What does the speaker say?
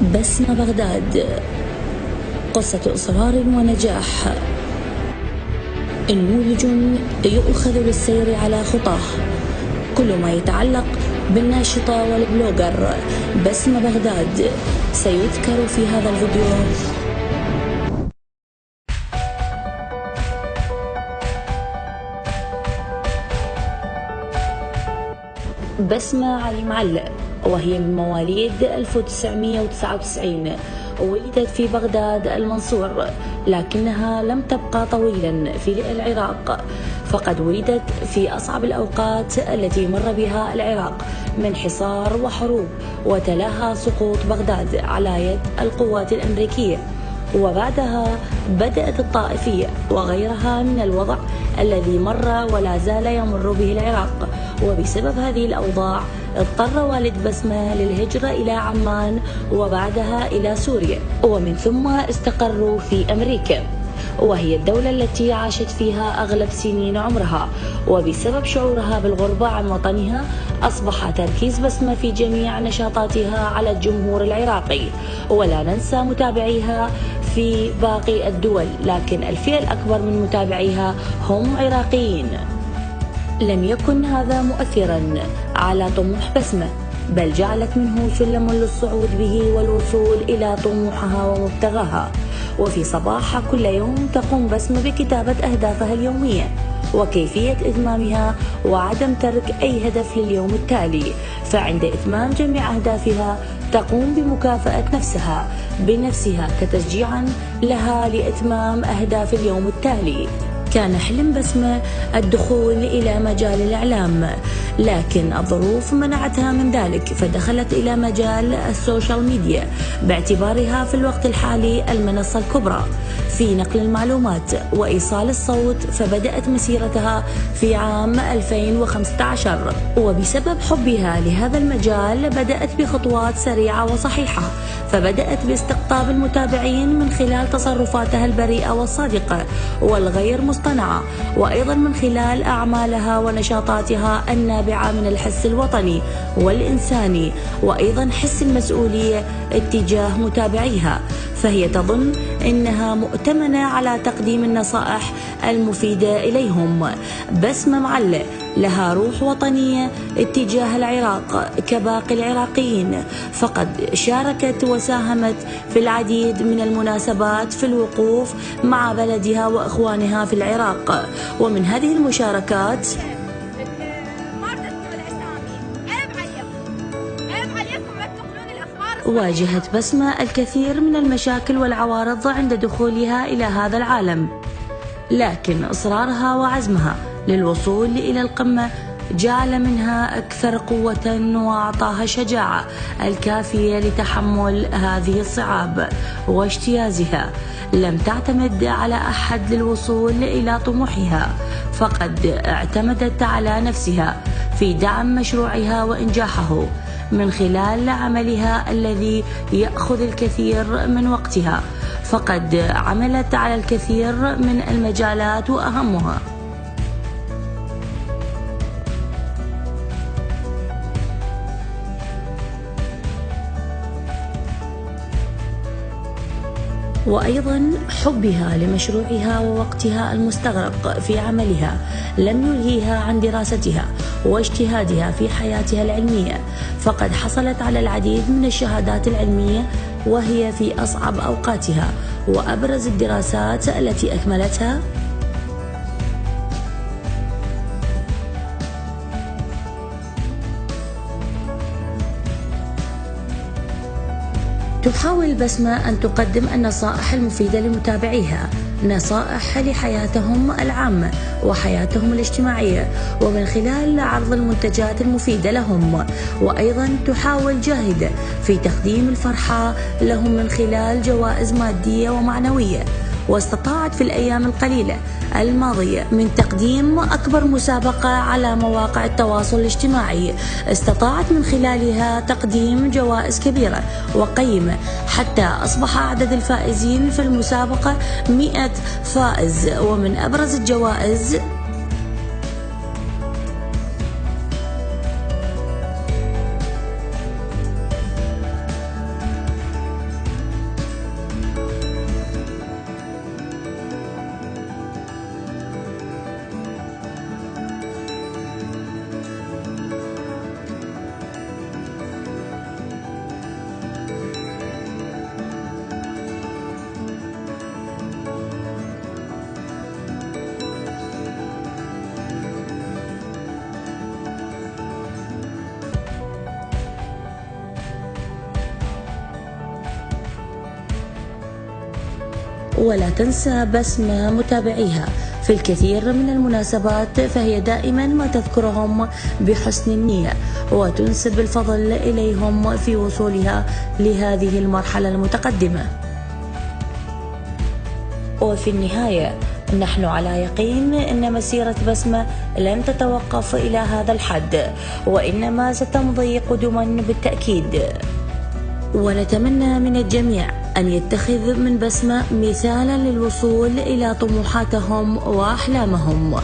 بسمة بغداد، قصة إصرار ونجاح، نموذج يؤخذ للسير على خطاه. كل ما يتعلق بالناشطة والبلوجر بسمة بغداد سيذكر في هذا الفيديو. بسمة علي معلق، وهي من مواليد 1999، ولدت في بغداد المنصور، لكنها لم تبقى طويلا في العراق، فقد ولدت في أصعب الأوقات التي مر بها العراق من حصار وحروب، وتلاها سقوط بغداد على يد القوات الأمريكية، وبعدها بدأت الطائفية وغيرها من الوضع الذي مر ولا زال يمر به العراق. وبسبب هذه الأوضاع اضطر والد بسمة للهجرة إلى عمان وبعدها إلى سوريا، ومن ثم استقروا في أمريكا، وهي الدولة التي عاشت فيها أغلب سنين عمرها. وبسبب شعورها بالغربة عن وطنها أصبح تركيز بسمة في جميع نشاطاتها على الجمهور العراقي، ولا ننسى متابعيها في باقي الدول، لكن الفئة الأكبر من متابعيها هم عراقيين. لم يكن هذا مؤثرا على طموح بسمة، بل جعلت منه سلما للصعود به والوصول إلى طموحها ومبتغاها. وفي صباح كل يوم تقوم بسمة بكتابة أهدافها اليومية وكيفية إتمامها وعدم ترك أي هدف لليوم التالي. فعند إتمام جميع أهدافها تقوم بمكافأة نفسها بنفسها كتشجيعا لها لإتمام أهداف اليوم التالي. كان حلم بسمة الدخول إلى مجال الإعلام، لكن الظروف منعتها من ذلك، فدخلت إلى مجال السوشيال ميديا باعتبارها في الوقت الحالي المنصة الكبرى في نقل المعلومات وإيصال الصوت. فبدأت مسيرتها في عام 2015، وبسبب حبها لهذا المجال بدأت بخطوات سريعة وصحيحة، فبدأت باستقطاب المتابعين من خلال تصرفاتها البريئة والصادقة والغير مصطنعة، وأيضا من خلال أعمالها ونشاطاتها النابعة من الحس الوطني والإنساني، وأيضا حس المسؤولية اتجاه متابعيها. فهي تظن أنها مؤتمنة على تقديم النصائح المفيدة إليهم. بسمة معلق لها روح وطنية اتجاه العراق كباقي العراقيين، فقد شاركت وساهمت في العديد من المناسبات في الوقوف مع بلدها وإخوانها في العراق. ومن هذه المشاركات واجهت بسمة الكثير من المشاكل والعوارض عند دخولها إلى هذا العالم، لكن إصرارها وعزمها للوصول إلى القمة جعل منها أكثر قوة وأعطاها الشجاعة الكافية لتحمل هذه الصعاب واجتيازها. لم تعتمد على أحد للوصول إلى طموحها، فقد اعتمدت على نفسها في دعم مشروعها وإنجاحه من خلال عملها الذي يأخذ الكثير من وقتها. فقد عملت على الكثير من المجالات، وأهمها وأيضا حبها لمشروعها ووقتها المستغرق في عملها لم يلهيها عن دراستها واجتهادها في حياتها العلمية، فقد حصلت على العديد من الشهادات العلمية وهي في أصعب أوقاتها. وأبرز الدراسات التي أكملتها تحاول بسمة أن تقدم النصائح المفيدة لمتابعيها، نصائح لحياتهم العامة وحياتهم الاجتماعية، ومن خلال عرض المنتجات المفيدة لهم. وأيضا تحاول جاهدة في تقديم الفرحة لهم من خلال جوائز مادية ومعنوية. واستطاعت في الأيام القليلة الماضية من تقديم أكبر مسابقة على مواقع التواصل الاجتماعي استطاعت من خلالها تقديم جوائز كبيرة وقيمة، حتى أصبح عدد الفائزين في المسابقة 100 فائز. ومن أبرز الجوائز ولا تنسى بسمة متابعيها في الكثير من المناسبات، فهي دائما ما تذكرهم بحسن النية وتنسب الفضل إليهم في وصولها لهذه المرحلة المتقدمة. وفي النهاية نحن على يقين أن مسيرة بسمة لن تتوقف إلى هذا الحد، وإنما ستمضي قدما بالتأكيد. ونتمنى من الجميع أن يتخذ من بسمة مثالا للوصول إلى طموحاتهم وأحلامهم.